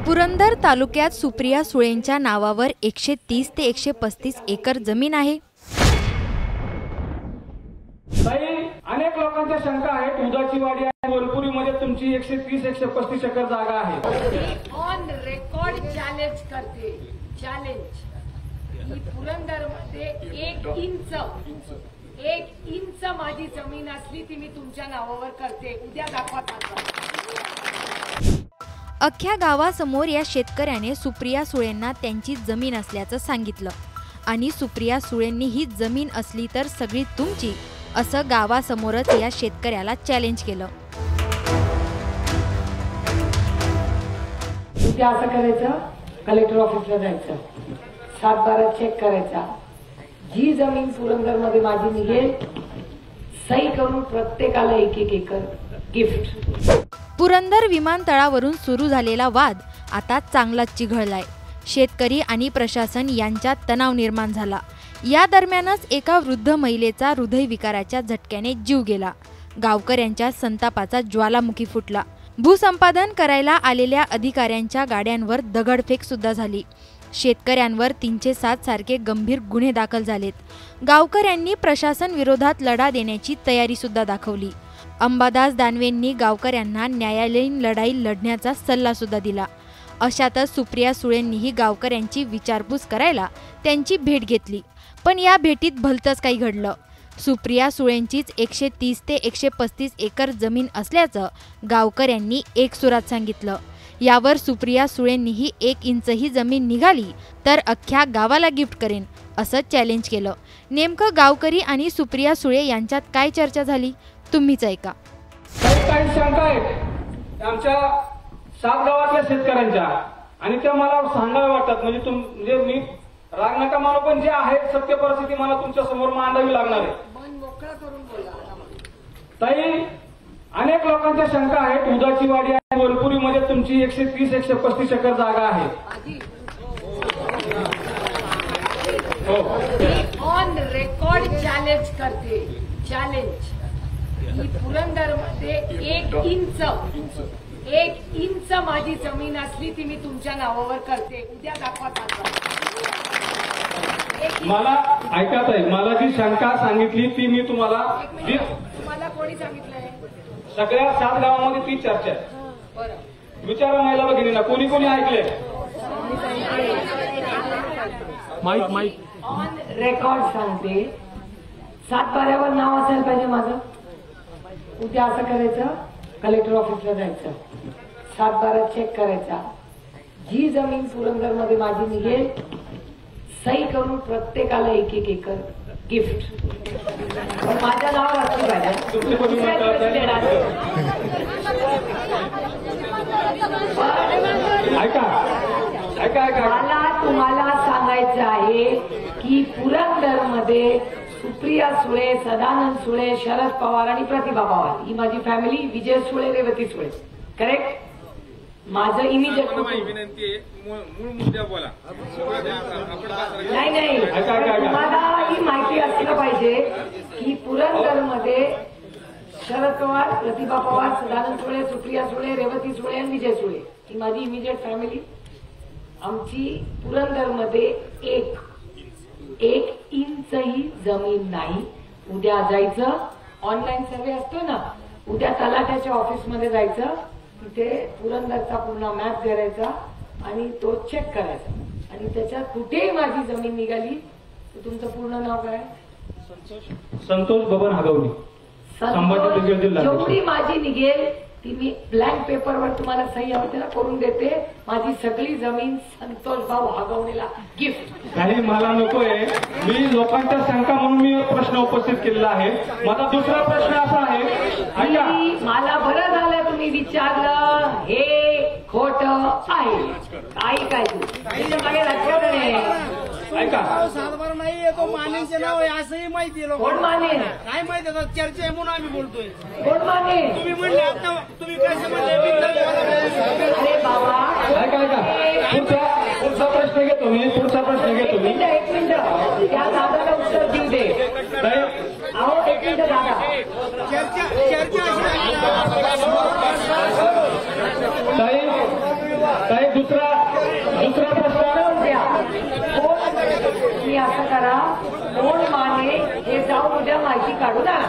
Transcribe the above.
पुरंदर तालुक्यात सुप्रिया सुळेंच्या नावावर 130 ते 135 एकर जमीन आहे। अनेक लोकांच्या शंका आहेत। दुधाची वाडी आणि वलपुरीमध्ये तुमची 130-135 एकर जागा आहे। ऑन रेकॉर्ड चॅलेंज करते, चॅलेंज ही पुरंदरमध्ये 1 इंच माझी जमीन असली ती मी तुमच्या नावावर करते। उद्या दाखवा। अख्ख्या गावासमोर या शेतकऱ्याने सुप्रिया सुळेंना त्यांची जमीन असल्याचं सांगितलं आणि सुप्रिया सुळेंनी ही जमीन असली तर सगळी तुमची असं गावासमोरच या शेतकऱ्याला चॅलेंज केलं। उद्या असं करायचं, कलेक्टर ऑफिसला जायचं, 7-12 चेक करायचा, जी जमीन पुरंदरमध्ये माझी निघेल सही करून प्रत्येकाला 1-1 एकर गिफ्ट। पुरंदर विमानतळावरून सुरू झालेला वाद आता चांगलाच चिघळलाय। शेतकरी आणि प्रशासन यांच्यात तणाव निर्माण झाला। या दरम्यानच एका वृद्ध महिलेचा हृदयविकाराच्या झटक्याने जीव गेला। गावकऱ्यांच्या संतापाचा ज्वालामुखी फुटला। भूसंपादन करायला आलेल्या अधिकाऱ्यांच्या गाड्यांवर दगडफेक सुद्धा झाली। शेतकऱ्यांवर 307 सारखे गंभीर गुन्हे दाखल झालेत। गावकऱ्यांनी प्रशासन विरोधात लढा देण्याची तयारी सुद्धा दाखवली। अंबादास दानवेंनी गावकऱ्यांना न्यायालयीन लढाई लढण्याचा सल्ला सुद्धा दिला। अशातच सुप्रिया सुळेंनीही गावकऱ्यांची विचारपूस करायला त्यांची भेट घेतली, पण या भेटीत भलतंच काही घडलं। सुप्रिया सुळेंचीच 130 ते 135 एकर जमीन असल्याचं गावकऱ्यांनी एकसुरात सांगितलं। यावर सुप्रिया सुळेंनीही 1 इंच ही जमीन निघाली तर अख्ख्या गावाला गिफ्ट करेन असं चॅलेंज केलं। नेमकं गावकरी आणि सुप्रिया सुळे यांच्यात काय चर्चा झाली तुम्हीच ऐका। काही शंका आहेत आमच्या 7 गावातल्या शेतकऱ्यांच्या आणि त्या मला सांगाव्या वाटतात। म्हणजे मी राग नका मानू, पण जे आहे सत्य परिस्थिती मला तुमच्या समोर मांडावी लागणार आहे। ताई, अनेक लोकांच्या शंका आहेत। दुधाची वाडी आणि वलपुरीमध्ये तुमची 130-135 एकर जागा आहे। ऑन रेकॉर्ड चॅलेंज करते, चॅलेंज ही पुरंदरमध्ये 1 इंच माझी जमीन असली ती मी तुमच्या नावावर करते। उद्या दाखवा। मला ऐकत आहे, मला जी शंका सांगितली ती मी तुम्हाला कोणी सांगितलंय? सगळ्या 7 गावामध्ये ती चर्चा आहे। विचारा महिला भगिनींना, कोणी कोणी ऐकले? माईक ऑन रेकॉर्ड सांगते, 7-12 नाव असायला पाहिजे माझं। उद्या असं करायचं, कलेक्टर ऑफिसला जायचं, 7-12 चेक करायचा, जी जमीन पुरंदरमध्ये माझी निघेल सही करून प्रत्येकाला 1-1 एकर गिफ्ट। पण माझ्या नावावर असली पाहिजे। मला तुम्हाला सांगायचं आहे की पुरंदरमध्ये सुप्रिया सुळे, सदानंद सुळे, शरद पवार आणि प्रतिभा पवार ही माझी फॅमिली, विजय सुळे, रेवती सुळे, करेक्ट? माझं इमिजिएट विनंती आहे, मूळ मुद्दा बोला। नाही, तुम्हाला ही माहिती असलं पाहिजे की पुरंदरमध्ये शरद पवार, प्रतिभा पवार, सदानंद सुळे, सुप्रिया सुळे, रेवती सुळे आणि विजय सुळे ही माझी इमिजिएट फॅमिली। आमची पुरंदरमध्ये 1 इंच ही जमीन नाही। उद्या जायचं, ऑनलाईन सर्वे असतो ना, उद्या तलाट्याच्या ऑफिसमध्ये जायचं, तिथे पुरंदरचा पूर्ण मॅप करायचा आणि तो चेक करायचा आणि त्याच्यात कुठेही माझी जमीन निघाली तर तुमचं पूर्ण नाव काय? संतोष बबन हागवणी, संभाजी जिल्हा। जेवढी माझी निघेल ती मी ब्लँक पेपरवर तुम्हाला सही हवी त्याला करून देते। माझी सगळी जमीन संतोष भाऊ हागवणीला गिफ्ट। काही मला नकोय, मी लोकांच्या शंका म्हणून मी प्रश्न उपस्थित केलेला आहे। माझा दुसरा प्रश्न असा आहे, मला बरं झालं तुम्ही विचारलं, हे खोट आहे काय तू मागे लक्षात नाही। ऐका, सातबार नाही येतो, मानेचे नाव आहे असंही माहिती आहे। कोण माने? काय माहिती आता, चर्चा आहे म्हणून आम्ही बोलतोय। कोण माने? तुम्ही म्हणले आता, तुम्ही कसे म्हणले? अरे बाबा, पुढचा प्रश्न घेतो मी, एक मिनिट त्या दादाला उत्तर देऊ दे। अहो, एक मिनिट दादा, चर्चा ताई दुसरा प्रश्न उत्तर द्या. कोण, मी असं करा, कोण माने हे जाऊन उद्या माहिती काढून आणा.